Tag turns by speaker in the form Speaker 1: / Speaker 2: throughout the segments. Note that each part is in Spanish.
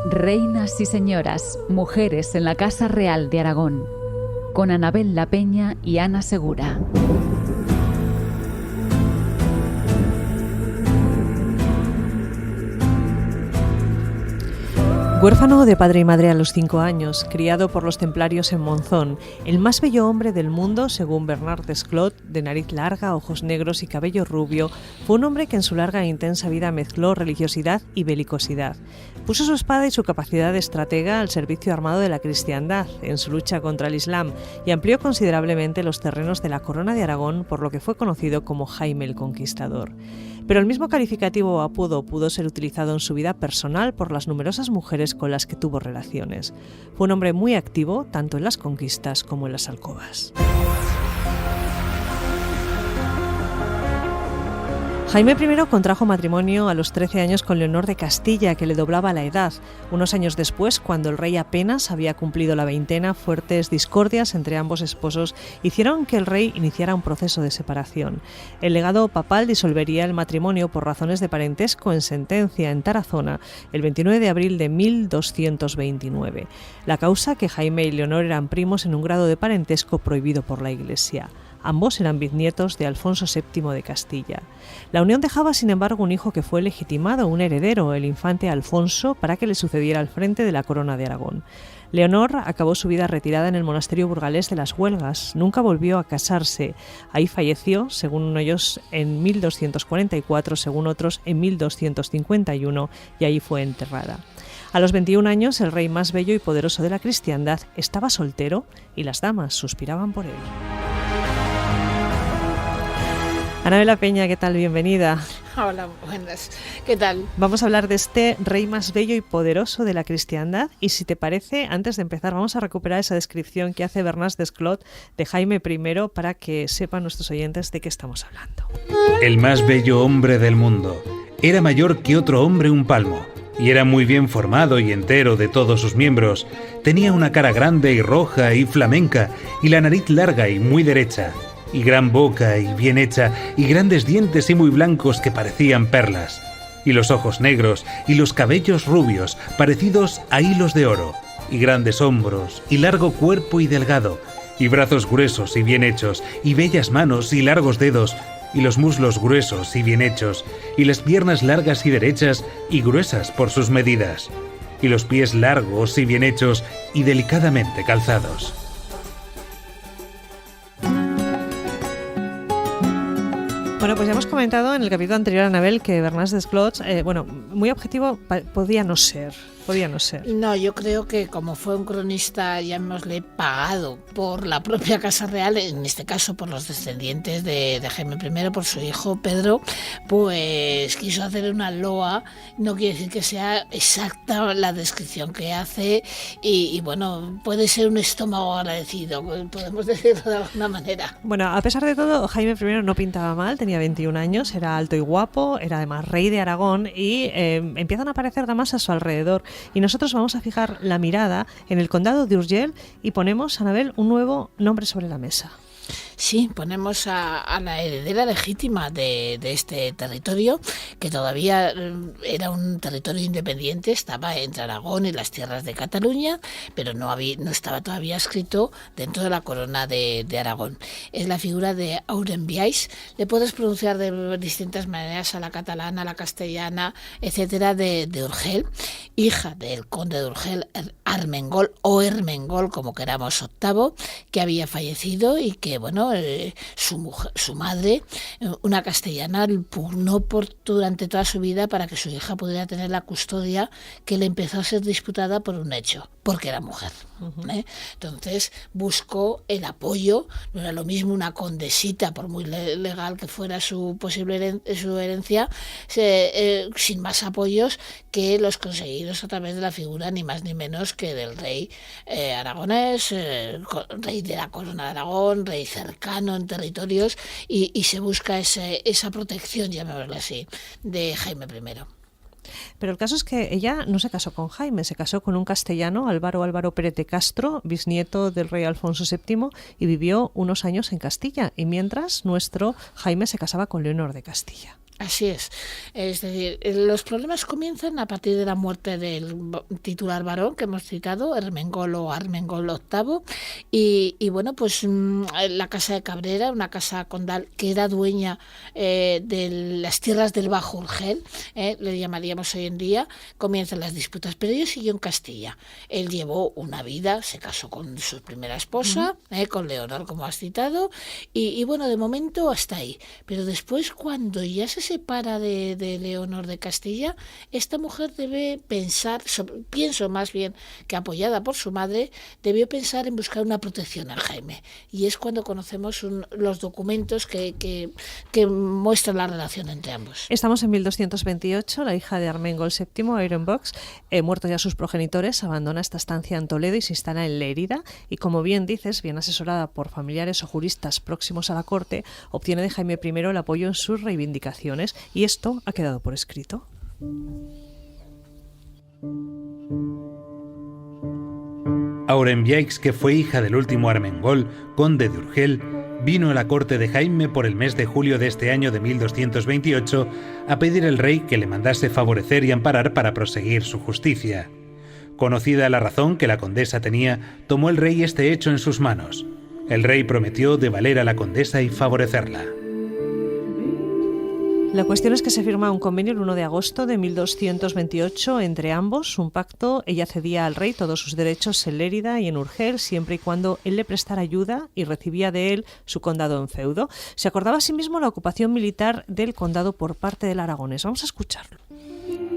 Speaker 1: Reinas y señoras, mujeres en la Casa Real de Aragón, con Anabel La Peña y Ana Segura.
Speaker 2: Huérfano de padre y madre a los 5 años, criado por los templarios en Monzón, el más bello hombre del mundo, según Bernard Desclot, de nariz larga, ojos negros y cabello rubio, fue un hombre que en su larga e intensa vida mezcló religiosidad y belicosidad. Puso su espada y su capacidad de estratega al servicio armado de la cristiandad en su lucha contra el Islam y amplió considerablemente los terrenos de la Corona de Aragón, por lo que fue conocido como Jaime el Conquistador. Pero el mismo calificativo o apodo pudo ser utilizado en su vida personal por las numerosas mujeres con las que tuvo relaciones. Fue un hombre muy activo, tanto en las conquistas como en las alcobas. Jaime I contrajo matrimonio a los 13 años con Leonor de Castilla, que le doblaba la edad. Unos años después, cuando el rey apenas había cumplido la veintena, fuertes discordias entre ambos esposos hicieron que el rey iniciara un proceso de separación. El legado papal disolvería el matrimonio por razones de parentesco en sentencia en Tarazona el 29 de abril de 1229. La causa, que Jaime y Leonor eran primos en un grado de parentesco prohibido por la Iglesia. Ambos eran bisnietos de Alfonso VII de Castilla. La unión dejaba, sin embargo, un hijo que fue legitimado, un heredero, el infante Alfonso, para que le sucediera al frente de la corona de Aragón. Leonor acabó su vida retirada en el monasterio burgalés de las Huelgas. Nunca volvió a casarse. Ahí falleció, según ellos, en 1244, según otros, en 1251, y ahí fue enterrada. A los 21 años, el rey más bello y poderoso de la cristiandad estaba soltero y las damas suspiraban por él. Anabel La Peña, ¿qué tal? Bienvenida.
Speaker 3: Hola, buenas. ¿Qué tal?
Speaker 2: Vamos a hablar de este rey más bello y poderoso de la cristiandad y, si te parece, antes de empezar vamos a recuperar esa descripción que hace Bernard Desclot de Jaime I para que sepan nuestros oyentes de qué estamos hablando.
Speaker 4: El más bello hombre del mundo. Era mayor que otro hombre un palmo y era muy bien formado y entero de todos sus miembros. Tenía una cara grande y roja y flamenca y la nariz larga y muy derecha, y gran boca y bien hecha, y grandes dientes y muy blancos que parecían perlas, y los ojos negros y los cabellos rubios parecidos a hilos de oro, y grandes hombros y largo cuerpo y delgado, y brazos gruesos y bien hechos, y bellas manos y largos dedos, y los muslos gruesos y bien hechos, y las piernas largas y derechas y gruesas por sus medidas, y los pies largos y bien hechos y delicadamente calzados.
Speaker 2: Bueno, pues ya hemos comentado en el capítulo anterior, Anabel, que Bernard Desclot, muy objetivo podía no ser.
Speaker 3: No, yo creo que como fue un cronista, llamémosle, pagado por la propia Casa Real, en este caso por los descendientes de Jaime I, por su hijo Pedro, pues quiso hacer una loa. No quiere decir que sea exacta la descripción que hace y bueno, puede ser un estómago agradecido, podemos decirlo de alguna manera.
Speaker 2: Bueno, a pesar de todo, Jaime I no pintaba mal, tenía 21 años, era alto y guapo, era además rey de Aragón y empiezan a aparecer damas a su alrededor. Y nosotros vamos a fijar la mirada en el condado de Urgell y ponemos, Anabel, un nuevo nombre sobre la mesa.
Speaker 3: Sí, ponemos a la heredera legítima de este territorio, que todavía era un territorio independiente, estaba entre Aragón y las tierras de Cataluña, pero no estaba todavía escrito dentro de la corona de Aragón. Es la figura de Aurenbiais. Le puedes pronunciar de distintas maneras, a la catalana, a la castellana, etcétera, de Urgell, hija del conde de Urgell, Armengol o Ermengol, como queramos, VIII, que había fallecido y que, bueno, su madre, una castellana, pugnó durante toda su vida para que su hija pudiera tener la custodia, que le empezó a ser disputada por un hecho, porque era mujer. Entonces buscó el apoyo. No era lo mismo una condesita, por muy legal que fuera su posible su herencia, sin más apoyos que los conseguidos a través de la figura ni más ni menos que del rey aragonés, rey de la corona de Aragón, rey cercano en territorios, y se busca esa protección, llamémoslo así, de Jaime I.
Speaker 2: Pero el caso es que ella no se casó con Jaime, se casó con un castellano, Álvaro Pérez de Castro, bisnieto del rey Alfonso VII, y vivió unos años en Castilla, y mientras nuestro Jaime se casaba con Leonor de Castilla.
Speaker 3: Así es decir, los problemas comienzan a partir de la muerte del titular varón que hemos citado, Ermengol o Armengol VIII, y bueno, pues la casa de Cabrera, una casa condal que era dueña de las tierras del Bajo Urgel, le llamaríamos hoy en día, comienzan las disputas, pero ellos siguió en Castilla. Él llevó una vida, se casó con su primera esposa, con Leonor, como has citado, y bueno, de momento hasta ahí, pero después, cuando ya se separa de Leonor de Castilla, esta mujer debe pensar, pienso más bien que apoyada por su madre, debió pensar en buscar una protección al Jaime, y es cuando conocemos los documentos que muestran la relación entre ambos.
Speaker 2: Estamos en 1228, la hija de Armengol VII, Ehrenbox, muertos ya sus progenitores, abandona esta estancia en Toledo y se instala en Lérida, y como bien dices, bien asesorada por familiares o juristas próximos a la corte, obtiene de Jaime I el apoyo en sus reivindicaciones, y esto ha quedado por escrito.
Speaker 4: Aurembiaix, que fue hija del último Armengol, conde de Urgel, vino a la corte de Jaime por el mes de julio de este año de 1228 a pedir al rey que le mandase favorecer y amparar para proseguir su justicia. Conocida la razón que la condesa tenía, tomó el rey este hecho en sus manos. El rey prometió de valer a la condesa y favorecerla.
Speaker 2: La cuestión es que se firma un convenio el 1 de agosto de 1228 entre ambos, un pacto. Ella cedía al rey todos sus derechos en Lérida y en Urgel, siempre y cuando él le prestara ayuda, y recibía de él su condado en feudo. Se acordaba asimismo la ocupación militar del condado por parte del Aragonés. Vamos a escucharlo.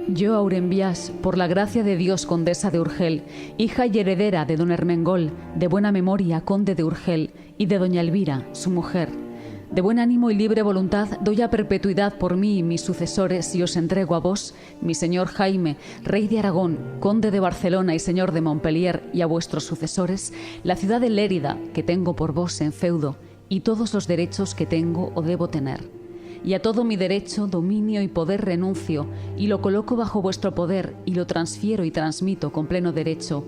Speaker 1: Yo, Aurembiax, por la gracia de Dios, condesa de Urgel, hija y heredera de don Ermengol, de buena memoria, conde de Urgel, y de doña Elvira, su mujer, de buen ánimo y libre voluntad, doy a perpetuidad por mí y mis sucesores, y os entrego a vos, mi señor Jaime, rey de Aragón, conde de Barcelona y señor de Montpellier, y a vuestros sucesores, la ciudad de Lérida, que tengo por vos en feudo, y todos los derechos que tengo o debo tener. Y a todo mi derecho, dominio y poder renuncio, y lo coloco bajo vuestro poder, y lo transfiero y transmito con pleno derecho.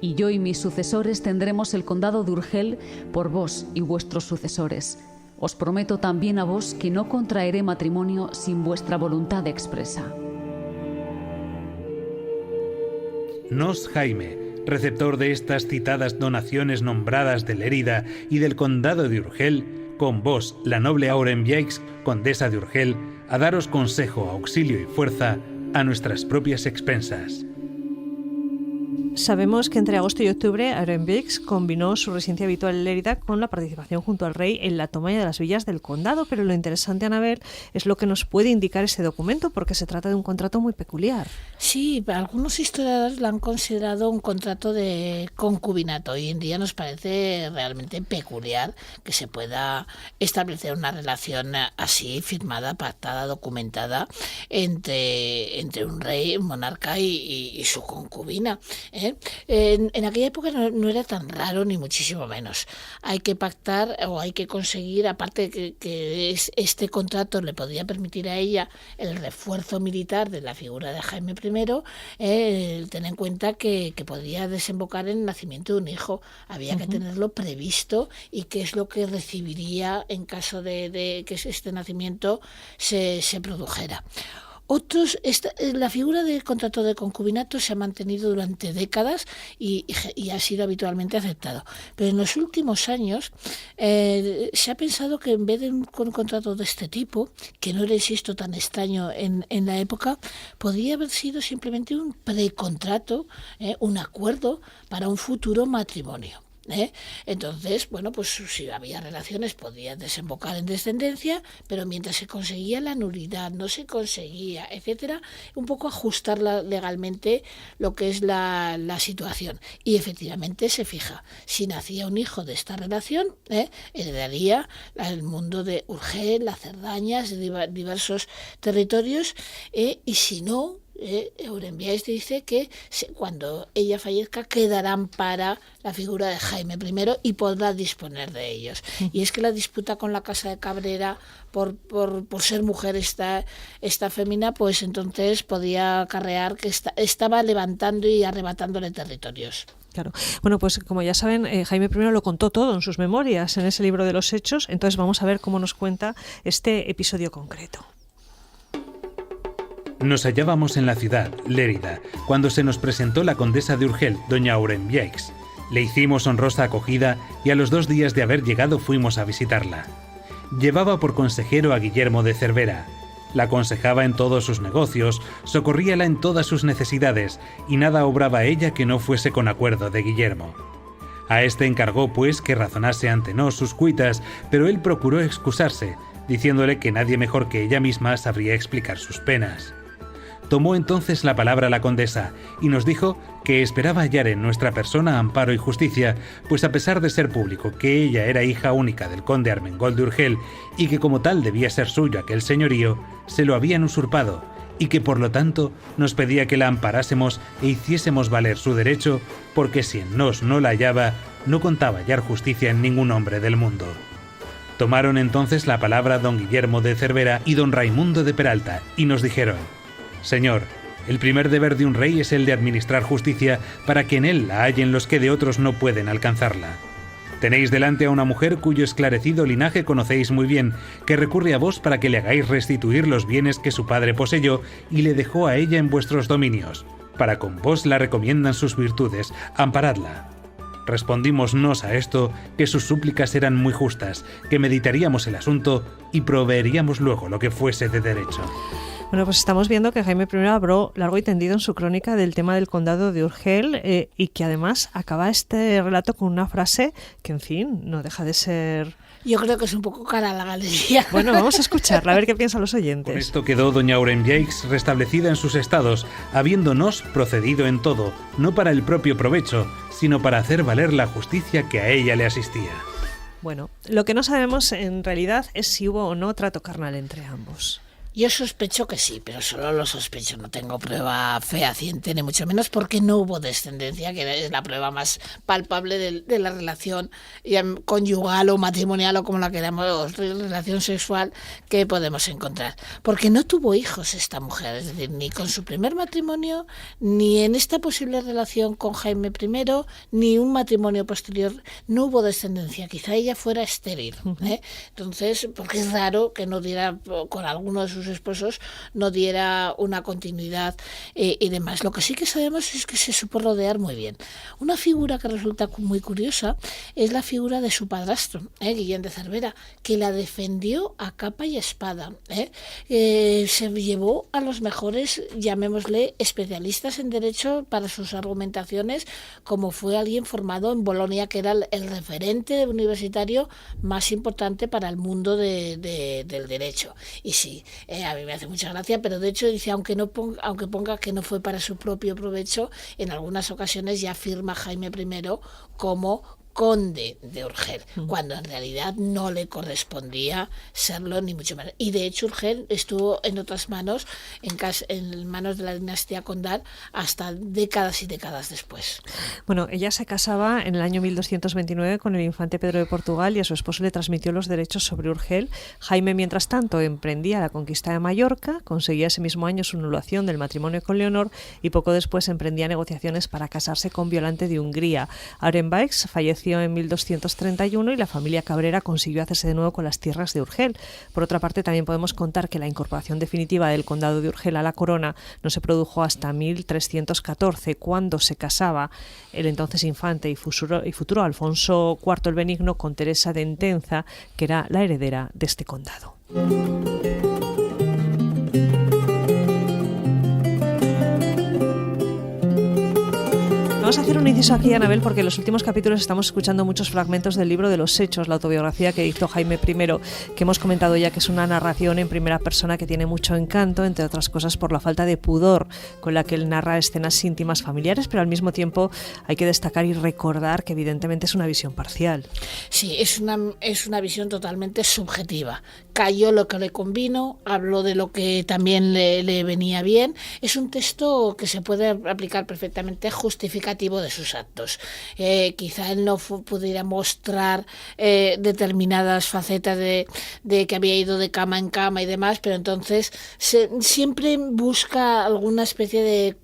Speaker 1: Y yo y mis sucesores tendremos el condado de Urgel por vos y vuestros sucesores. Os prometo también a vos que no contraeré matrimonio sin vuestra voluntad expresa.
Speaker 4: Nos Jaime, receptor de estas citadas donaciones nombradas de Lérida y del condado de Urgel, con vos, la noble Aurembiaix, condesa de Urgel, a daros consejo, auxilio y fuerza a nuestras propias expensas.
Speaker 2: Sabemos que entre agosto y octubre Aurembiaix combinó su residencia habitual en Lérida con la participación junto al rey en la toma de las villas del condado, pero lo interesante, Anabel, es lo que nos puede indicar ese documento, porque se trata de un contrato muy peculiar.
Speaker 3: Sí, algunos historiadores lo han considerado un contrato de concubinato. Hoy en día nos parece realmente peculiar que se pueda establecer una relación así, firmada, pactada, documentada entre un rey, un monarca y su concubina. En aquella época no era tan raro, ni muchísimo menos. Hay que pactar o hay que conseguir, aparte que este contrato le podía permitir a ella el refuerzo militar de la figura de Jaime I, tener en cuenta que podría desembocar en el nacimiento de un hijo. Había que tenerlo previsto, y qué es lo que recibiría en caso de que este nacimiento se produjera. La figura del contrato de concubinato se ha mantenido durante décadas y ha sido habitualmente aceptado. Pero en los últimos años se ha pensado que en vez de un contrato de este tipo, que no era, insisto, tan extraño en la época, podría haber sido simplemente un precontrato, un acuerdo para un futuro matrimonio. Entonces, bueno, pues si había relaciones podía desembocar en descendencia, pero mientras se conseguía la nulidad, no se conseguía, etcétera, un poco ajustarla legalmente lo que es la situación. Y efectivamente se fija, si nacía un hijo de esta relación, heredaría el mundo de Urgel, las Cerdañas, diversos territorios, y si no, Aurembiaix dice que cuando ella fallezca quedarán para la figura de Jaime I y podrá disponer de ellos. Y es que la disputa con la casa de Cabrera por ser mujer esta fémina, pues entonces podía acarrear que estaba levantando y arrebatándole territorios.
Speaker 2: Claro. Bueno, pues como ya saben, Jaime I lo contó todo en sus memorias, en ese libro de los Hechos. Entonces vamos a ver cómo nos cuenta este episodio concreto.
Speaker 4: Nos hallábamos en la ciudad, Lérida, cuando se nos presentó la condesa de Urgel, doña Aurembiaix. Le hicimos honrosa acogida y a los 2 días de haber llegado fuimos a visitarla. Llevaba por consejero a Guillermo de Cervera. La aconsejaba en todos sus negocios, socorríala en todas sus necesidades y nada obraba ella que no fuese con acuerdo de Guillermo. A este encargó, pues, que razonase ante nos sus cuitas, pero él procuró excusarse, diciéndole que nadie mejor que ella misma sabría explicar sus penas. Tomó entonces la palabra la condesa y nos dijo que esperaba hallar en nuestra persona amparo y justicia, pues a pesar de ser público que ella era hija única del conde Armengol de Urgel y que como tal debía ser suyo aquel señorío, se lo habían usurpado y que por lo tanto nos pedía que la amparásemos e hiciésemos valer su derecho, porque si en nos no la hallaba, no contaba hallar justicia en ningún hombre del mundo. Tomaron entonces la palabra don Guillermo de Cervera y don Raimundo de Peralta y nos dijeron: Señor, el primer deber de un rey es el de administrar justicia para que en él la hallen los que de otros no pueden alcanzarla. Tenéis delante a una mujer cuyo esclarecido linaje conocéis muy bien, que recurre a vos para que le hagáis restituir los bienes que su padre poseyó y le dejó a ella en vuestros dominios. Para con vos la recomiendan sus virtudes, amparadla. Respondímonos a esto que sus súplicas eran muy justas, que meditaríamos el asunto y proveeríamos luego lo que fuese de derecho.
Speaker 2: Bueno, pues estamos viendo que Jaime I habló largo y tendido en su crónica del tema del condado de Urgel y que además acaba este relato con una frase que, en fin, no deja de ser...
Speaker 3: Yo creo que es un poco cara a la galería.
Speaker 2: Bueno, vamos a escucharla, a ver qué piensan los oyentes.
Speaker 4: Con esto quedó doña Aurembiaix restablecida en sus estados, habiéndonos procedido en todo, no para el propio provecho, sino para hacer valer la justicia que a ella le asistía.
Speaker 2: Bueno, lo que no sabemos en realidad es si hubo o no trato carnal entre ambos.
Speaker 3: Yo sospecho que sí, pero solo lo sospecho, no tengo prueba fehaciente ni mucho menos porque no hubo descendencia, que es la prueba más palpable de la relación conyugal o matrimonial o como la queramos, relación sexual que podemos encontrar. Porque no tuvo hijos esta mujer, es decir, ni con su primer matrimonio, ni en esta posible relación con Jaime I, ni un matrimonio posterior, no hubo descendencia, quizá ella fuera estéril, ¿eh? Entonces, porque es raro que no diera con alguno de sus esposos no diera una continuidad y demás. Lo que sí que sabemos es que se supo rodear muy bien. Una figura que resulta muy curiosa es la figura de su padrastro, Guillén de Cervera, que la defendió a capa y espada. Se llevó a los mejores, llamémosle, especialistas en derecho para sus argumentaciones, como fue alguien formado en Bolonia, que era el referente universitario más importante para el mundo del derecho. Y sí, a mí me hace mucha gracia, pero de hecho dice, aunque ponga que no fue para su propio provecho, en algunas ocasiones ya firma Jaime I como conde de Urgel, cuando en realidad no le correspondía serlo ni mucho menos. Y de hecho Urgel estuvo en otras manos, en manos de la dinastía condal, hasta décadas y décadas después.
Speaker 2: Bueno, ella se casaba en el año 1229 con el infante Pedro de Portugal y a su esposo le transmitió los derechos sobre Urgel. Jaime, mientras tanto, emprendía la conquista de Mallorca, conseguía ese mismo año su anulación del matrimonio con Leonor y poco después emprendía negociaciones para casarse con Violante de Hungría. Aurembiaix falleció en 1231 y la familia Cabrera consiguió hacerse de nuevo con las tierras de Urgel. Por otra parte, también podemos contar que la incorporación definitiva del condado de Urgel a la corona no se produjo hasta 1314, cuando se casaba el entonces infante y futuro Alfonso IV el Benigno con Teresa de Entenza, que era la heredera de este condado. Vamos a hacer un inciso aquí, Anabel, porque en los últimos capítulos estamos escuchando muchos fragmentos del libro de los Hechos, la autobiografía que dictó Jaime I, que hemos comentado ya que es una narración en primera persona que tiene mucho encanto, entre otras cosas por la falta de pudor con la que él narra escenas íntimas familiares, pero al mismo tiempo hay que destacar y recordar que evidentemente es una visión parcial.
Speaker 3: Sí, es una visión totalmente subjetiva. Cayó lo que le convino, habló de lo que también le venía bien. Es un texto que se puede aplicar perfectamente justificativo representativo de sus actos. Quizá él no pudiera mostrar determinadas facetas de que había ido de cama en cama y demás, pero entonces siempre busca alguna especie de,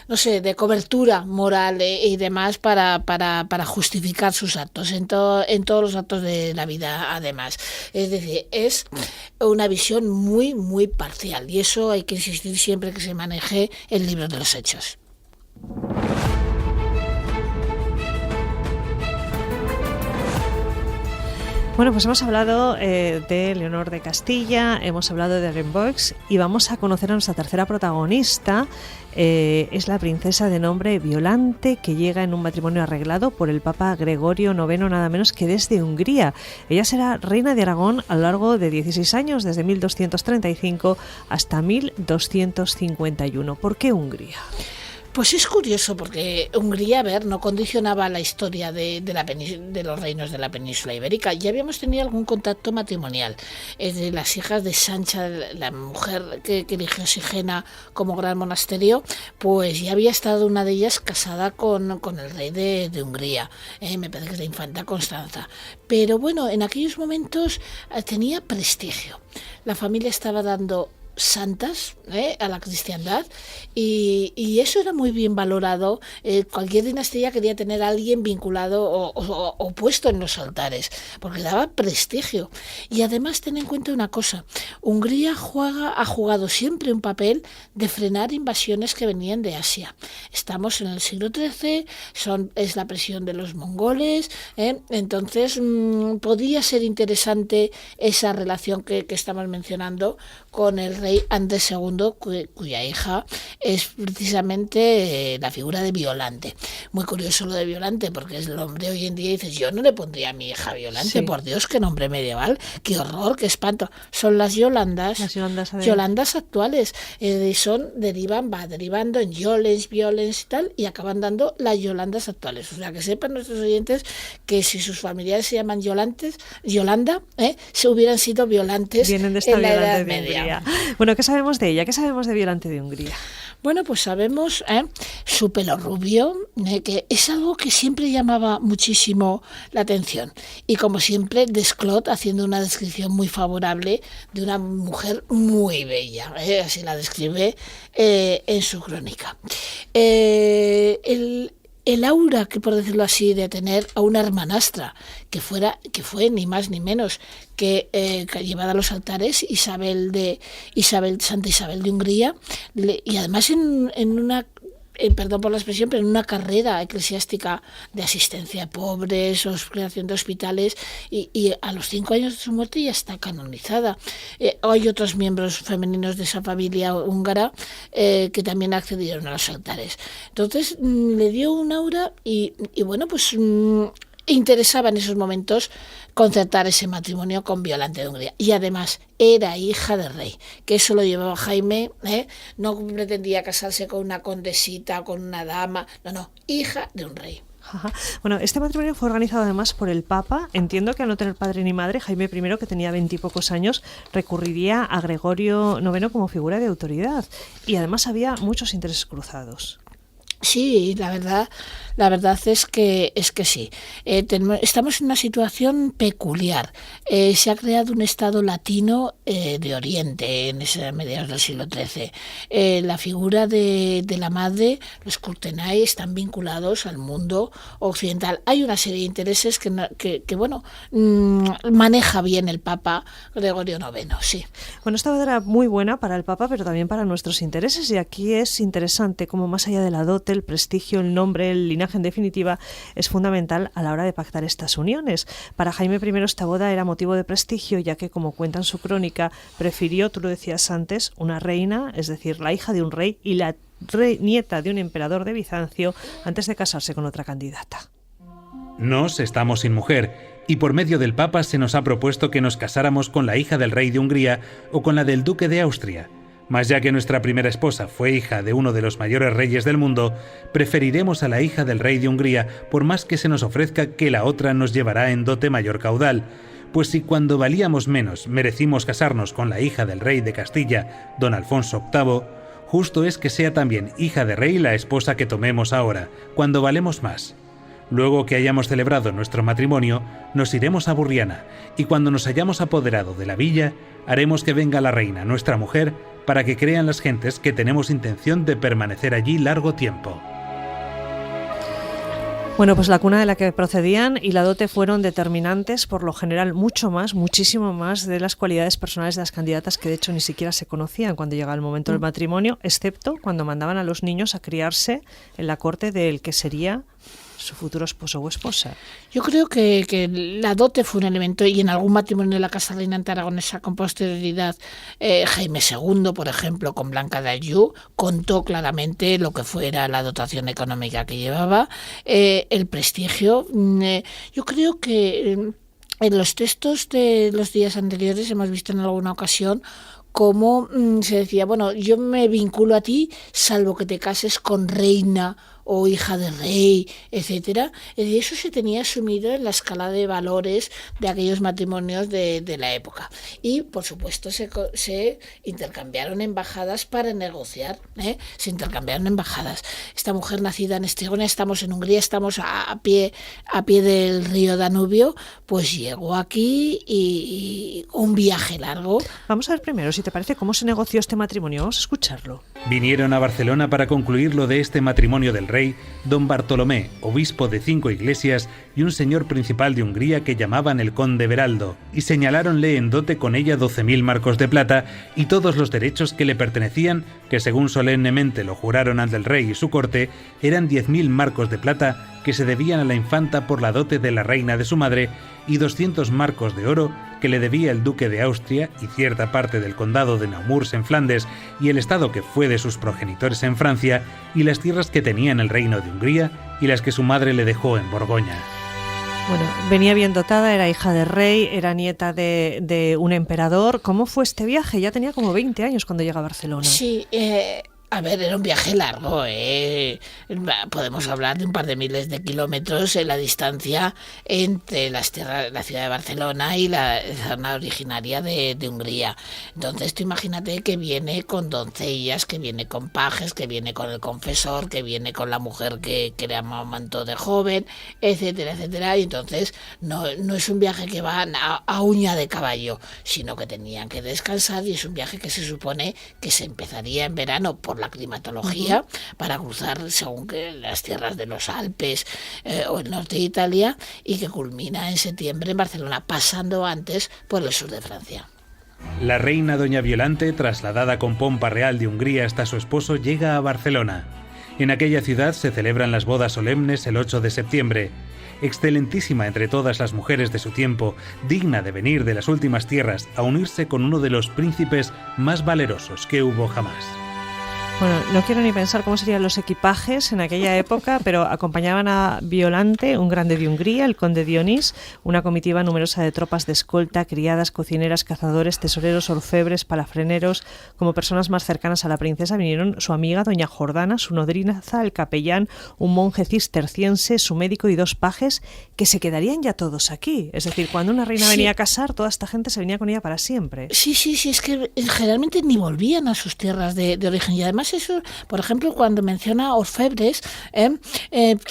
Speaker 3: no sé, de cobertura moral y demás para justificar sus actos en todos los actos de la vida, además. Es decir, es una visión muy, muy parcial, y eso hay que insistir siempre que se maneje el libro de los Hechos.
Speaker 2: Bueno, pues hemos hablado de Leonor de Castilla, hemos hablado de Rimbaud y vamos a conocer a nuestra tercera protagonista. Es la princesa de nombre Violante, que llega en un matrimonio arreglado por el Papa Gregorio IX, nada menos que desde Hungría. Ella será reina de Aragón a lo largo de 16 años, desde 1235 hasta 1251. ¿Por qué Hungría?
Speaker 3: Pues es curioso porque Hungría, no condicionaba la historia de los reinos de la península ibérica. Ya habíamos tenido algún contacto matrimonial. De las hijas de Sancha, la mujer que eligió Sigena como gran monasterio, pues ya había estado una de ellas casada con el rey de Hungría. Me parece que es la infanta Constanza. Pero bueno, en aquellos momentos tenía prestigio. La familia estaba dando santas a la cristiandad y eso era muy bien valorado. Cualquier dinastía quería tener a alguien vinculado o puesto en los altares porque daba prestigio. Y además ten en cuenta una cosa: Hungría ha jugado siempre un papel de frenar invasiones que venían de Asia. Estamos en el siglo XIII, es la presión de los mongoles, entonces podía ser interesante esa relación que estamos mencionando con el rey Andrés II, cuya hija es precisamente la figura de Violante. Muy curioso lo de Violante, porque es el nombre hoy en día, y dices, yo no le pondría a mi hija Violante, sí. Por Dios, qué nombre medieval, qué horror, qué espanto. Son las Yolandas actuales, va derivando en Violens y tal, y acaban dando las Yolandas actuales. O sea, que sepan nuestros oyentes que si sus familiares se llaman Yolanda, se hubieran sido Violantes.
Speaker 2: Vienen de esta
Speaker 3: en la
Speaker 2: Violante
Speaker 3: Edad
Speaker 2: de
Speaker 3: Media.
Speaker 2: Hungría. Bueno, ¿qué sabemos de ella? ¿Qué sabemos de Violante de Hungría?
Speaker 3: Bueno, pues sabemos su pelo rubio, que es algo que siempre llamaba muchísimo la atención. Y como siempre, Desclot haciendo una descripción muy favorable de una mujer muy bella, así la describe en su crónica. El aura, que por decirlo así, de tener a una hermanastra que fue ni más ni menos que llevada a los altares Santa Isabel de Hungría, y además en una perdón por la expresión, pero en una carrera eclesiástica de asistencia a pobres o creación de hospitales, y a los 5 años de su muerte ya está canonizada. Hay otros miembros femeninos de esa familia húngara que también accedieron a los altares. Entonces le dio un aura y bueno, pues interesaba en esos momentos concertar ese matrimonio con Violante de Hungría. Y además era hija del rey, que eso lo llevaba Jaime, no pretendía casarse con una condesita, con una dama, no, hija de un rey.
Speaker 2: Ajá. Bueno, este matrimonio fue organizado además por el Papa. Entiendo que al no tener padre ni madre, Jaime I, que tenía 20 y pocos años, recurriría a Gregorio IX como figura de autoridad. Y además había muchos intereses cruzados.
Speaker 3: Sí, la verdad es que sí. Estamos en una situación peculiar. Se ha creado un Estado latino de Oriente en mediados del siglo XIII. La figura de la madre, los Courtenay, están vinculados al mundo occidental. Hay una serie de intereses que maneja bien el Papa Gregorio IX, sí.
Speaker 2: Bueno, esta boda era muy buena para el Papa, pero también para nuestros intereses, y aquí es interesante cómo, más allá de la dote, el prestigio, el nombre, el linaje, en definitiva, es fundamental a la hora de pactar estas uniones. Para Jaime I esta boda era motivo de prestigio, ya que, como cuenta en su crónica, prefirió, tú lo decías antes, una reina, es decir, la hija de un rey y la nieta de un emperador de Bizancio, antes de casarse con otra candidata.
Speaker 4: Nos estamos sin mujer, y por medio del Papa se nos ha propuesto que nos casáramos con la hija del rey de Hungría o con la del duque de Austria. Mas ya que nuestra primera esposa fue hija de uno de los mayores reyes del mundo, preferiremos a la hija del rey de Hungría, por más que se nos ofrezca que la otra nos llevará en dote mayor caudal. Pues si cuando valíamos menos merecimos casarnos con la hija del rey de Castilla, don Alfonso VIII, justo es que sea también hija de rey la esposa que tomemos ahora, cuando valemos más. Luego que hayamos celebrado nuestro matrimonio, nos iremos a Burriana, y cuando nos hayamos apoderado de la villa, haremos que venga la reina, nuestra mujer, para que crean las gentes que tenemos intención de permanecer allí largo tiempo.
Speaker 2: Bueno, pues la cuna de la que procedían y la dote fueron determinantes, por lo general muchísimo más de las cualidades personales de las candidatas, que de hecho ni siquiera se conocían cuando llegaba el momento del matrimonio, excepto cuando mandaban a los niños a criarse en la corte del que sería su futuro esposo o esposa.
Speaker 3: Yo creo que la dote fue un elemento, y en algún matrimonio de la casa reinante aragonesa con posterioridad, Jaime II, por ejemplo, con Blanca de Anjou, contó claramente lo que fuera la dotación económica que llevaba, el prestigio. Yo creo que en los textos de los días anteriores hemos visto en alguna ocasión cómo se decía, bueno, yo me vinculo a ti salvo que te cases con reina o hija de rey, etcétera. Y eso se tenía asumido en la escala de valores de aquellos matrimonios de la época. Y, por supuesto, se intercambiaron embajadas para negociar, se intercambiaron embajadas. Esta mujer nacida en Estigonia, estamos en Hungría, estamos a pie del río Danubio, pues llegó aquí y un viaje largo.
Speaker 2: Vamos a ver primero, si te parece, cómo se negoció este matrimonio. Vamos a escucharlo.
Speaker 4: Vinieron a Barcelona para concluir lo de este matrimonio del rey, don Bartolomé, obispo de 5 iglesias y un señor principal de Hungría que llamaban el conde Beraldo, y señaláronle en dote con ella 12.000 marcos de plata y todos los derechos que le pertenecían, que según solemnemente lo juraron ante el rey y su corte, eran 10.000 marcos de plata que se debían a la infanta por la dote de la reina de su madre y 200 marcos de oro que le debía el duque de Austria y cierta parte del condado de Nemours en Flandes y el estado que fue de sus progenitores en Francia y las tierras que tenía en el reino de Hungría y las que su madre le dejó en Borgoña.
Speaker 2: Bueno, venía bien dotada, era hija de rey, era nieta de un emperador. ¿Cómo fue este viaje? Ya tenía como 20 años cuando llega a Barcelona.
Speaker 3: Sí, a ver, era un viaje largo, podemos hablar de un par de miles de kilómetros en la distancia entre la ciudad de Barcelona y la zona originaria de Hungría. Entonces tú imagínate que viene con doncellas, que viene con pajes, que viene con el confesor, que viene con la mujer que le amamantó de joven, etcétera, etcétera. Y entonces no es un viaje que van a uña de caballo, sino que tenían que descansar, y es un viaje que se supone que se empezaría en verano por la climatología, para cruzar según que las tierras de los Alpes o el norte de Italia, y que culmina en septiembre en Barcelona, pasando antes por el sur de Francia.
Speaker 4: La reina doña Violante, trasladada con pompa real de Hungría hasta su esposo, llega a Barcelona. En aquella ciudad se celebran las bodas solemnes el 8 de septiembre. Excelentísima entre todas las mujeres de su tiempo, digna de venir de las últimas tierras a unirse con uno de los príncipes más valerosos que hubo jamás.
Speaker 2: Bueno, no quiero ni pensar cómo serían los equipajes en aquella época, pero acompañaban a Violante, un grande de Hungría, el conde Dionís, una comitiva numerosa de tropas de escolta, criadas, cocineras, cazadores, tesoreros, orfebres, palafreneros. Como personas más cercanas a la princesa vinieron su amiga doña Jordana, su nodriza, el capellán, un monje cisterciense, su médico y 2 pajes, que se quedarían ya todos aquí. Es decir, cuando una reina venía a casar, toda esta gente se venía con ella para siempre.
Speaker 3: Sí, es que generalmente ni volvían a sus tierras de origen, y además eso, por ejemplo, cuando menciona orfebres,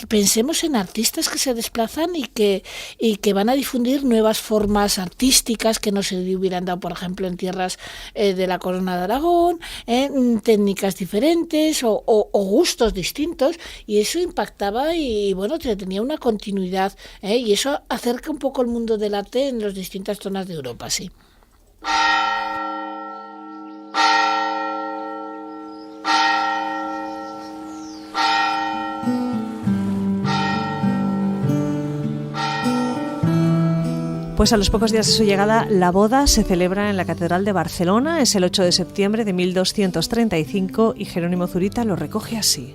Speaker 3: pensemos en artistas que se desplazan y que van a difundir nuevas formas artísticas que no se hubieran dado, por ejemplo, en tierras de la Corona de Aragón, técnicas diferentes o gustos distintos, y eso impactaba y bueno, tenía una continuidad, y eso acerca un poco el mundo del arte en las distintas zonas de Europa, sí.
Speaker 2: Pues a los pocos días de su llegada, la boda se celebra en la Catedral de Barcelona. Es el 8 de septiembre de 1235 y Jerónimo Zurita lo recoge así.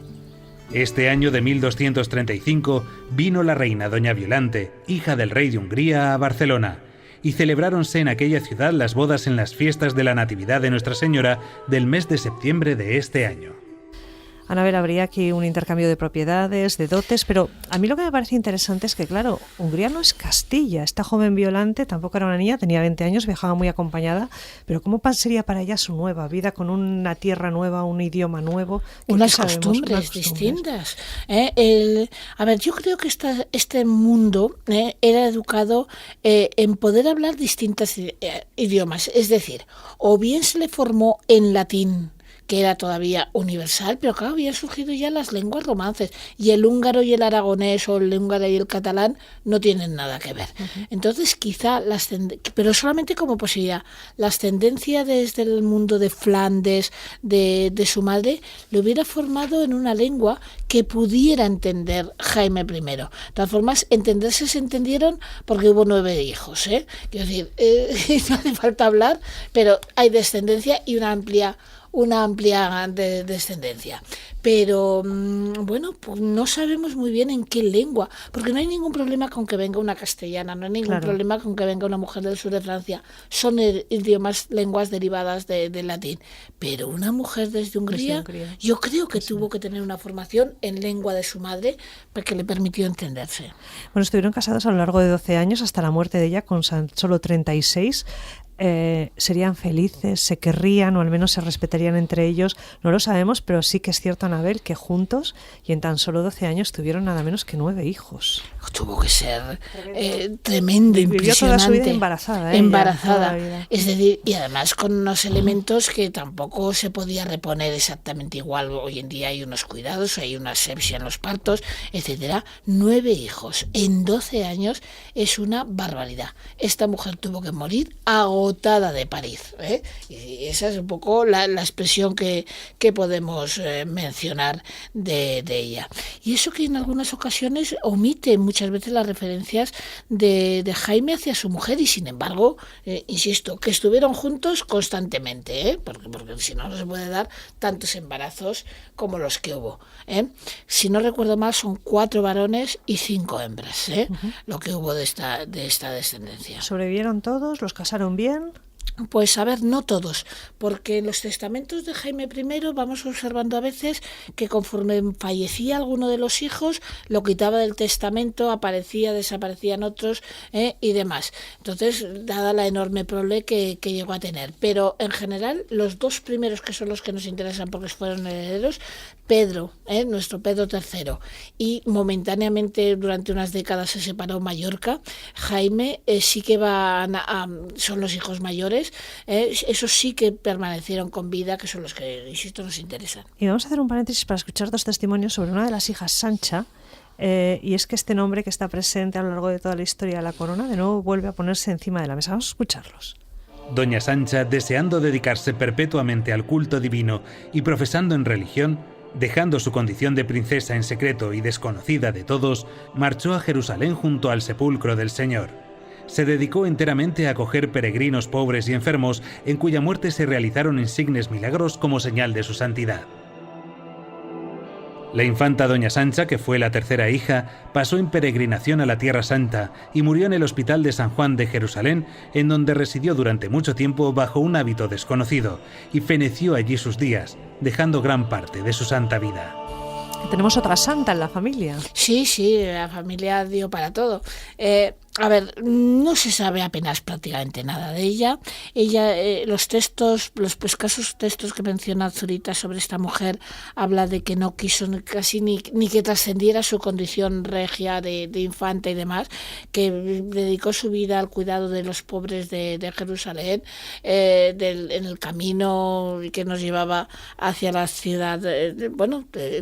Speaker 4: Este año de 1235 vino la reina doña Violante, hija del rey de Hungría, a Barcelona, y celebráronse en aquella ciudad las bodas en las fiestas de la Natividad de Nuestra Señora del mes de septiembre de este año.
Speaker 2: Anabel, habría aquí un intercambio de propiedades, de dotes, pero a mí lo que me parece interesante es que, claro, Hungría no es Castilla. Esta joven Violante tampoco era una niña, tenía 20 años, viajaba muy acompañada, pero ¿cómo sería para ella su nueva vida, con una tierra nueva, un idioma nuevo?
Speaker 3: Unas costumbres distintas. A ver, yo creo que este mundo era educado en poder hablar distintos idiomas. Es decir, o bien se le formó en latín, que era todavía universal, pero claro, habían surgido ya las lenguas romances, y el húngaro y el aragonés, o el húngaro y el catalán, no tienen nada que ver. Entonces, quizá, pero solamente como posibilidad, las tendencias desde el mundo de Flandes, de su madre, le hubiera formado en una lengua que pudiera entender Jaime I. De todas formas, entenderse se entendieron porque hubo 9 hijos, Quiero decir, no hace falta hablar, pero hay descendencia y una amplia descendencia. Pero, bueno, pues no sabemos muy bien en qué lengua, porque no hay ningún problema con que venga una castellana, no hay ningún problema con que venga una mujer del sur de Francia. Son lenguas derivadas del latín. Pero una mujer desde Hungría, yo creo que tuvo que tener una formación en lengua de su madre que le permitió entenderse.
Speaker 2: Bueno, estuvieron casados a lo largo de 12 años hasta la muerte de ella, con solo 36. ¿Serían felices? ¿Se querrían o al menos se respetarían entre ellos? No lo sabemos, pero sí que es cierto, Anabel, que juntos y en tan solo 12 años tuvieron nada menos que 9 hijos.
Speaker 3: Tuvo que ser tremendo, impresionante.
Speaker 2: Vivió toda su vida embarazada.
Speaker 3: Es decir, y además con unos elementos que tampoco se podía reponer exactamente igual. Hoy en día hay unos cuidados, hay una asepsia en los partos, etcétera. 9 hijos en 12 años es una barbaridad. Esta mujer tuvo que morir agotada de París, y esa es un poco la expresión que podemos mencionar de ella. Y eso que en algunas ocasiones omite muchas veces las referencias de Jaime hacia su mujer, y sin embargo, insisto, que estuvieron juntos constantemente, porque si no se puede dar tantos embarazos como los que hubo. Si no recuerdo mal, son 4 varones y 5 hembras, lo que hubo de esta descendencia.
Speaker 2: ¿Sobrevivieron todos? ¿Los casaron bien?
Speaker 3: Pues a ver, no todos, porque en los testamentos de Jaime I vamos observando a veces que conforme fallecía alguno de los hijos, lo quitaba del testamento, desaparecían otros y demás. Entonces, dada la enorme prole que llegó a tener. Pero en general, los 2 primeros, que son los que nos interesan porque fueron herederos, Pedro, nuestro Pedro III, y momentáneamente durante unas décadas se separó Mallorca. Jaime sí que son los hijos mayores, esos sí que permanecieron con vida, que son los que, insisto, nos interesan.
Speaker 2: Y vamos a hacer un paréntesis para escuchar 2 testimonios sobre una de las hijas, Sancha, y es que este nombre que está presente a lo largo de toda la historia de la corona de nuevo vuelve a ponerse encima de la mesa. Vamos a escucharlos.
Speaker 4: Doña Sancha, deseando dedicarse perpetuamente al culto divino y profesando en religión, dejando su condición de princesa en secreto y desconocida de todos, marchó a Jerusalén junto al sepulcro del Señor. Se dedicó enteramente a acoger peregrinos pobres y enfermos, en cuya muerte se realizaron insignes milagros como señal de su santidad. La infanta Doña Sancha, que fue la tercera hija, pasó en peregrinación a la Tierra Santa y murió en el Hospital de San Juan de Jerusalén, en donde residió durante mucho tiempo bajo un hábito desconocido, y feneció allí sus días, dejando gran parte de su santa vida.
Speaker 2: Tenemos otra santa en la familia.
Speaker 3: Sí, la familia dio para todo. A ver, no se sabe apenas prácticamente nada de ella. Los escasos textos que menciona Zurita sobre esta mujer habla de que no quiso casi ni que trascendiera su condición regia de infanta y demás, que dedicó su vida al cuidado de los pobres de Jerusalén, en el camino que nos llevaba hacia la ciudad,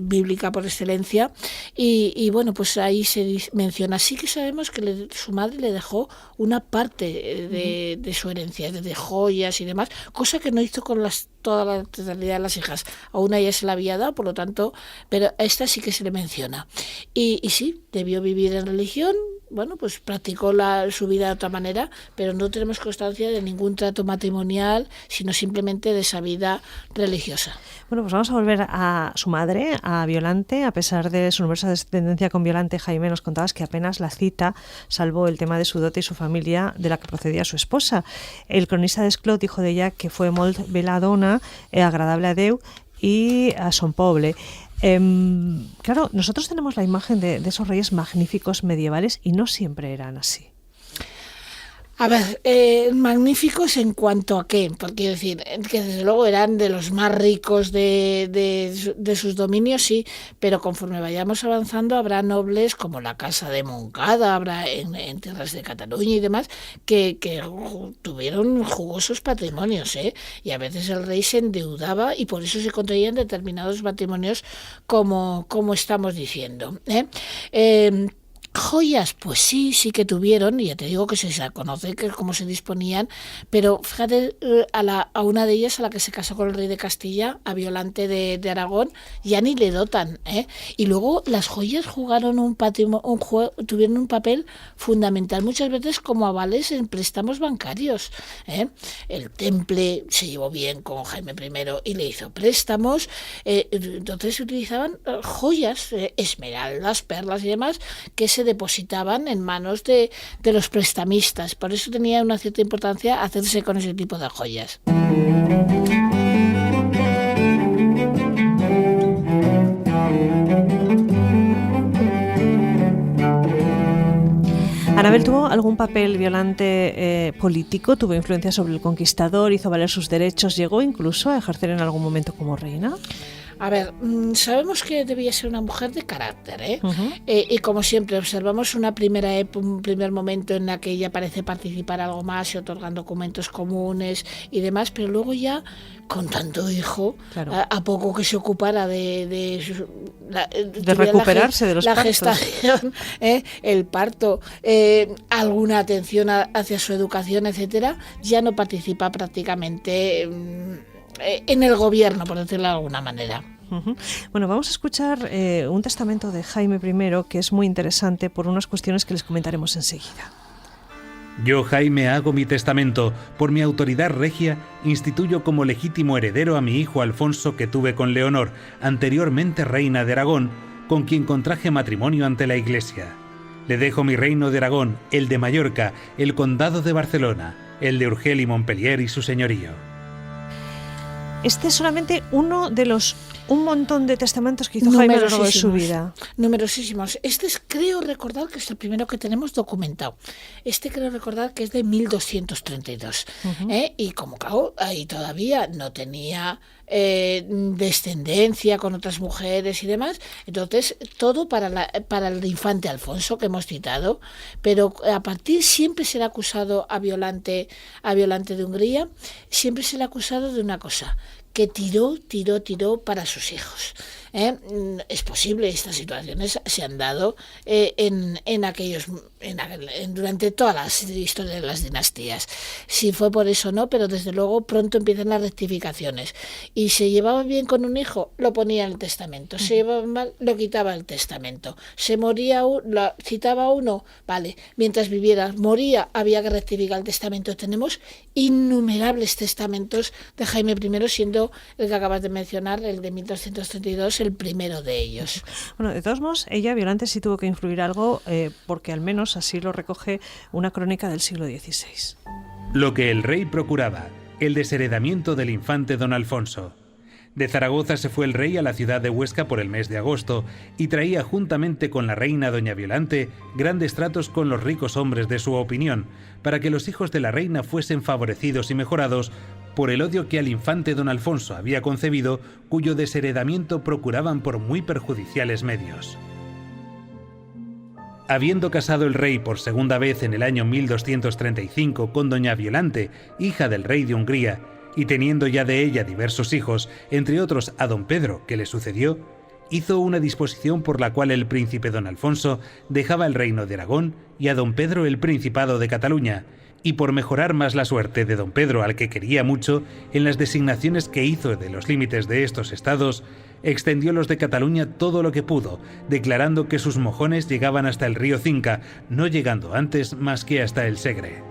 Speaker 3: bíblica por excelencia. Y bueno, pues ahí se menciona. Sí que sabemos que su madre le dejó una parte de su herencia, de joyas y demás, cosa que no hizo con toda la totalidad de las hijas. A una ya se la había dado, por lo tanto, pero a esta sí que se le menciona. Y sí, debió vivir en religión, pues practicó su vida de otra manera, pero no tenemos constancia de ningún trato matrimonial, sino simplemente de esa vida religiosa.
Speaker 2: Bueno, pues vamos a volver a su madre, a Violante. A pesar de su numerosa descendencia con Violante, Jaime, nos contabas que apenas la cita, salvo el tema de su dote y su familia, de la que procedía su esposa. El cronista d'Esclot dijo de ella que fue molt bella dona, agradable a Déu y a son poble. Claro, nosotros tenemos la imagen de esos reyes magníficos medievales y no siempre eran así.
Speaker 3: A ver, magníficos en cuanto a qué, porque decir, que desde luego eran de los más ricos de sus dominios, sí, pero conforme vayamos avanzando habrá nobles como la Casa de Montcada, habrá en tierras de Cataluña y demás, que tuvieron jugosos patrimonios, y a veces el rey se endeudaba y por eso se contraían determinados matrimonios como estamos diciendo. Joyas, pues sí que tuvieron, y ya te digo que se conoce que cómo se disponían, pero fíjate, a una de ellas, a la que se casó con el rey de Castilla, a Violante de Aragón, ya ni le dotan, y luego las joyas jugaron tuvieron un papel fundamental muchas veces como avales en préstamos bancarios. El Temple se llevó bien con Jaime I y le hizo préstamos, entonces se utilizaban joyas, esmeraldas, perlas y demás, que se depositaban en manos de los prestamistas. Por eso tenía una cierta importancia hacerse con ese tipo de joyas.
Speaker 2: Anabel, ¿tuvo algún papel Violante político? ¿Tuvo influencia sobre el conquistador? ¿Hizo valer sus derechos? ¿Llegó incluso a ejercer en algún momento como reina?
Speaker 3: A ver, sabemos que debía ser una mujer de carácter, y como siempre observamos un primer momento en la que ella parece participar algo más y otorgan documentos comunes y demás, pero luego ya con tanto hijo, claro, a poco que se ocupara de
Speaker 2: recuperarse de los
Speaker 3: la
Speaker 2: partos,
Speaker 3: gestación, el parto, alguna atención hacia su educación, etcétera, ya no participa prácticamente en el gobierno, por decirlo de alguna manera.
Speaker 2: Bueno, vamos a escuchar un testamento de Jaime I que es muy interesante por unas cuestiones que les comentaremos enseguida.
Speaker 4: Yo, Jaime, hago mi testamento. Por mi autoridad regia, instituyo como legítimo heredero a mi hijo Alfonso, que tuve con Leonor, anteriormente reina de Aragón, con quien contraje matrimonio ante la Iglesia. Le dejo mi reino de Aragón, el de Mallorca, el condado de Barcelona, el de Urgel y Montpellier y su señorío.
Speaker 2: Este es solamente uno de los un montón de testamentos que hizo Jaime a lo largo de su vida.
Speaker 3: Numerosísimos. Creo recordar que es el primero que tenemos documentado. Creo recordar que es de 1232. Y como claro, ahí todavía no tenía descendencia con otras mujeres y demás, entonces todo para el infante Alfonso que hemos citado, pero a partir siempre se le ha acusado a Violante de Hungría, siempre se le ha acusado de una cosa, que tiró para sus hijos. Es posible, estas situaciones se han dado durante todas las historias de las dinastías. Si fue por eso no, pero desde luego pronto empiezan las rectificaciones. Y se llevaba bien con un hijo, lo ponía en el testamento. Se llevaba mal, lo quitaba del testamento. Se moría, citaba uno, vale, mientras viviera, moría, había que rectificar el testamento. Tenemos innumerables testamentos de Jaime I, siendo el que acabas de mencionar, el de 1232, el primero de ellos.
Speaker 2: Bueno, de todos modos, ella, Violante, sí tuvo que influir algo, porque al menos así lo recoge una crónica del siglo XVI.
Speaker 4: Lo que el rey procuraba, el desheredamiento del infante don Alfonso. De Zaragoza se fue el rey a la ciudad de Huesca por el mes de agosto y traía juntamente con la reina doña Violante grandes tratos con los ricos hombres de su opinión, para que los hijos de la reina fuesen favorecidos y mejorados por el odio que al infante don Alfonso había concebido, cuyo desheredamiento procuraban por muy perjudiciales medios. Habiendo casado el rey por segunda vez en el año 1235 con doña Violante, hija del rey de Hungría, y teniendo ya de ella diversos hijos, entre otros a don Pedro, que le sucedió, hizo una disposición por la cual el príncipe don Alfonso dejaba el reino de Aragón y a don Pedro el principado de Cataluña, y por mejorar más la suerte de don Pedro, al que quería mucho, en las designaciones que hizo de los límites de estos estados, extendió los de Cataluña todo lo que pudo, declarando que sus mojones llegaban hasta el río Cinca, no llegando antes más que hasta el Segre.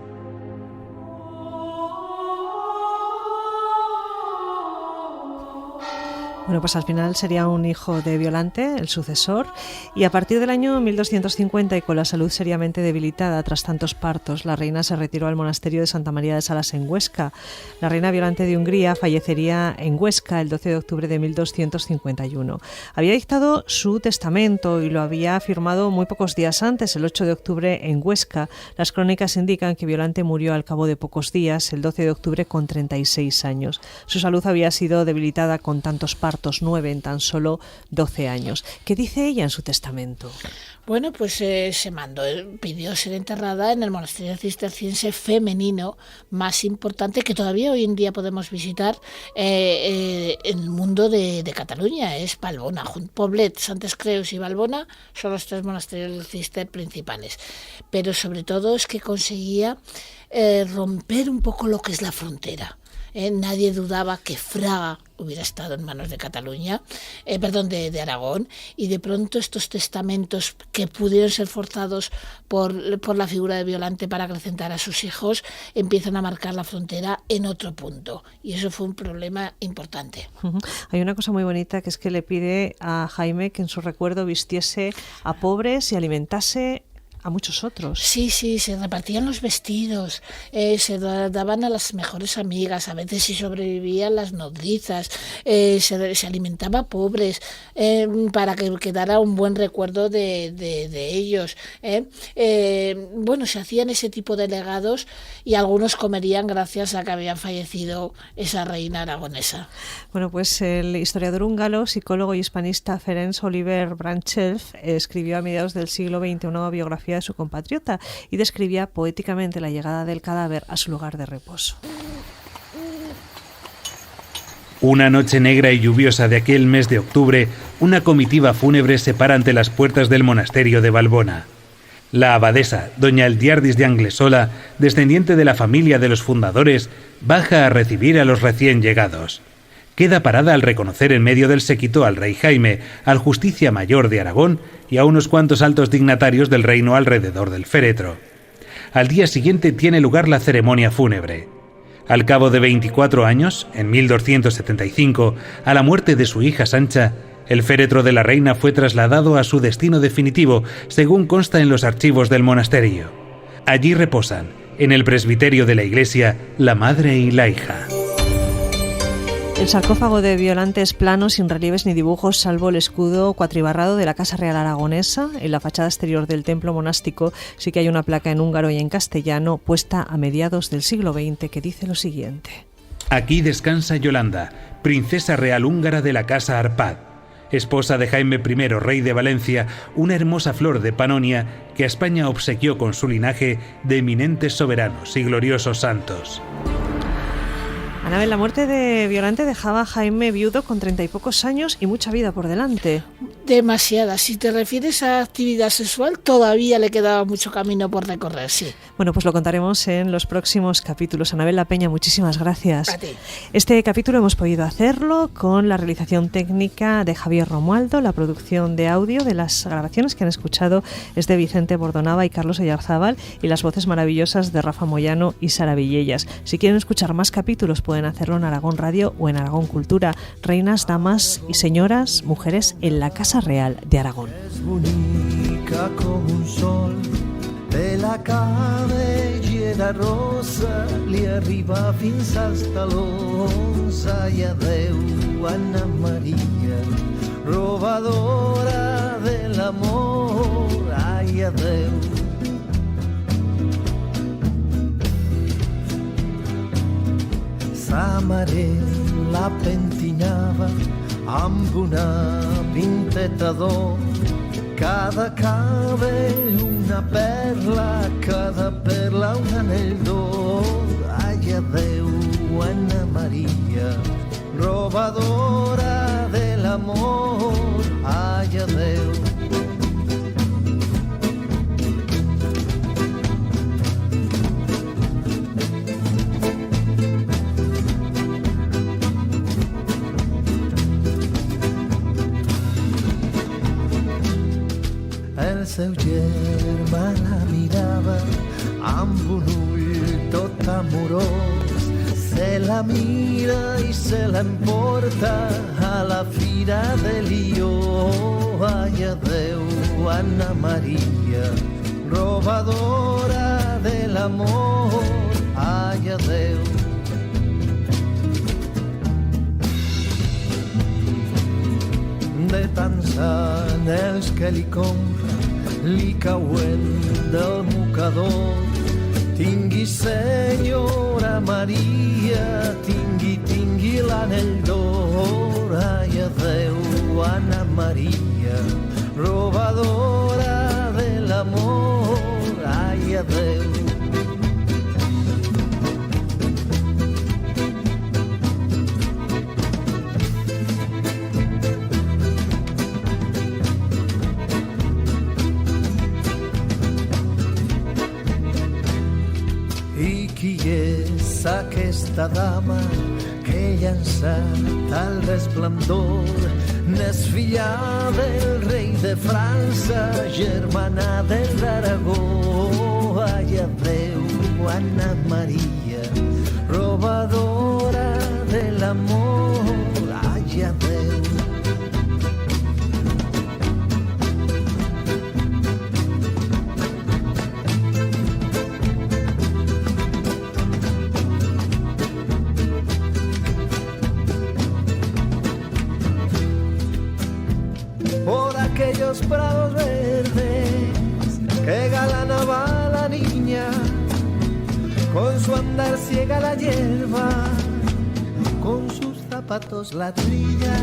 Speaker 2: Bueno, pues al final sería un hijo de Violante, el sucesor, y a partir del año 1250 y con la salud seriamente debilitada tras tantos partos, la reina se retiró al monasterio de Santa María de Salas en Huesca. La reina Violante de Hungría fallecería en Huesca el 12 de octubre de 1251. Había dictado su testamento y lo había firmado muy pocos días antes, el 8 de octubre en Huesca. Las crónicas indican que Violante murió al cabo de pocos días, el 12 de octubre, con 36 años. Su salud había sido debilitada con tantos partos, 9 en tan solo 12 años. ¿Qué dice ella en su testamento?
Speaker 3: Bueno, pues pidió ser enterrada en el monasterio cisterciense femenino más importante que todavía hoy en día podemos visitar en el mundo de Cataluña. Es Valbona. Poblet, Santes Creus y Valbona son los 3 monasterios del cister principales. Pero sobre todo es que conseguía romper un poco lo que es la frontera. Nadie dudaba que Fraga hubiera estado en manos de Cataluña, de Aragón, y de pronto estos testamentos que pudieron ser forzados por la figura de Violante para acrecentar a sus hijos empiezan a marcar la frontera en otro punto, y eso fue un problema importante.
Speaker 2: Hay una cosa muy bonita que es que le pide a Jaime que en su recuerdo vistiese a pobres y alimentase a muchos otros.
Speaker 3: Sí, se repartían los vestidos, se daban a las mejores amigas, a veces si sobrevivían las nodrizas, se alimentaba a pobres para que quedara un buen recuerdo de ellos. Se hacían ese tipo de legados y algunos comerían gracias a que habían fallecido esa reina aragonesa.
Speaker 2: Bueno, pues el historiador húngaro, psicólogo y hispanista Ferenc Oliver Branchelf escribió a mediados del siglo XX una biografía de su compatriota y describía poéticamente la llegada del cadáver a su lugar de reposo.
Speaker 4: Una noche negra y lluviosa de aquel mes de octubre, una comitiva fúnebre se para ante las puertas del monasterio de Valbona. La abadesa, doña Eldiardis de Anglesola, descendiente de la familia de los fundadores, baja a recibir a los recién llegados. Queda parada al reconocer en medio del séquito al rey Jaime, al Justicia Mayor de Aragón y a unos cuantos altos dignatarios del reino alrededor del féretro. Al día siguiente tiene lugar la ceremonia fúnebre. Al cabo de 24 años, en 1275, a la muerte de su hija Sancha, el féretro de la reina fue trasladado a su destino definitivo, según consta en los archivos del monasterio. Allí reposan, en el presbiterio de la iglesia, la madre y la hija.
Speaker 2: El sarcófago de Violante es plano, sin relieves ni dibujos, salvo el escudo cuatribarrado de la Casa Real Aragonesa. En la fachada exterior del templo monástico sí que hay una placa en húngaro y en castellano, puesta a mediados del siglo XX, que dice lo siguiente:
Speaker 4: Aquí descansa Yolanda, princesa real húngara de la Casa Arpad, esposa de Jaime I, rey de Valencia, una hermosa flor de Panonia que a España obsequió con su linaje de eminentes soberanos y gloriosos santos.
Speaker 2: Anabel, la muerte de Violante dejaba a Jaime viudo con 30 y pocos años y mucha vida por delante.
Speaker 3: Demasiada. Si te refieres a actividad sexual, todavía le quedaba mucho camino por recorrer, sí.
Speaker 2: Bueno, pues lo contaremos en los próximos capítulos. Anabel La Peña, muchísimas gracias.
Speaker 3: A ti.
Speaker 2: Este capítulo hemos podido hacerlo con la realización técnica de Javier Romualdo, la producción de audio de las grabaciones que han escuchado es de Vicente Bordonaba y Carlos Ayarzábal, y las voces maravillosas de Rafa Moyano y Sara Villellas. Si quieren escuchar más capítulos, pueden hacerlo en Aragón Radio o en Aragón Cultura. Reinas, damas y señoras, mujeres en la Casa Real de Aragón.
Speaker 5: Es bonica como un sol, de la cabellera rosa, li arriba fins als talons. Ai, adeu, Anna Maria, robadora del amor. Ai, adeu. Sa mare la pentinava amb una pinteta d'or, cada cabell una perla, cada perla un anell d'or. Ai, adeu, Anna Maria, robadora del amor. Ai, adeu. El seu germà la mirava amb un ull tot amorós. se la mira y se la emporta a la fira de Lió. Ai, adeu, Anna Maria, robadora del amor. Ai, adeu. De tants anells que li compra, li cauen del mocador. Tingui, senyora Maria, tingui l'anell d'or. Ai, adeu, Anna Maria, robadora de l'amor. Ai, adeu. I qui és aquesta dama que he llançat al resplendor? N'és filla del rei de França, germana del d'Aragó. Ai, adeu, Anna Maria, robadora de l'amor. Ai, adeu. Por aquellos prados verdes que galanaba la niña, con su andar ciega la hierba, con sus zapatos la trilla.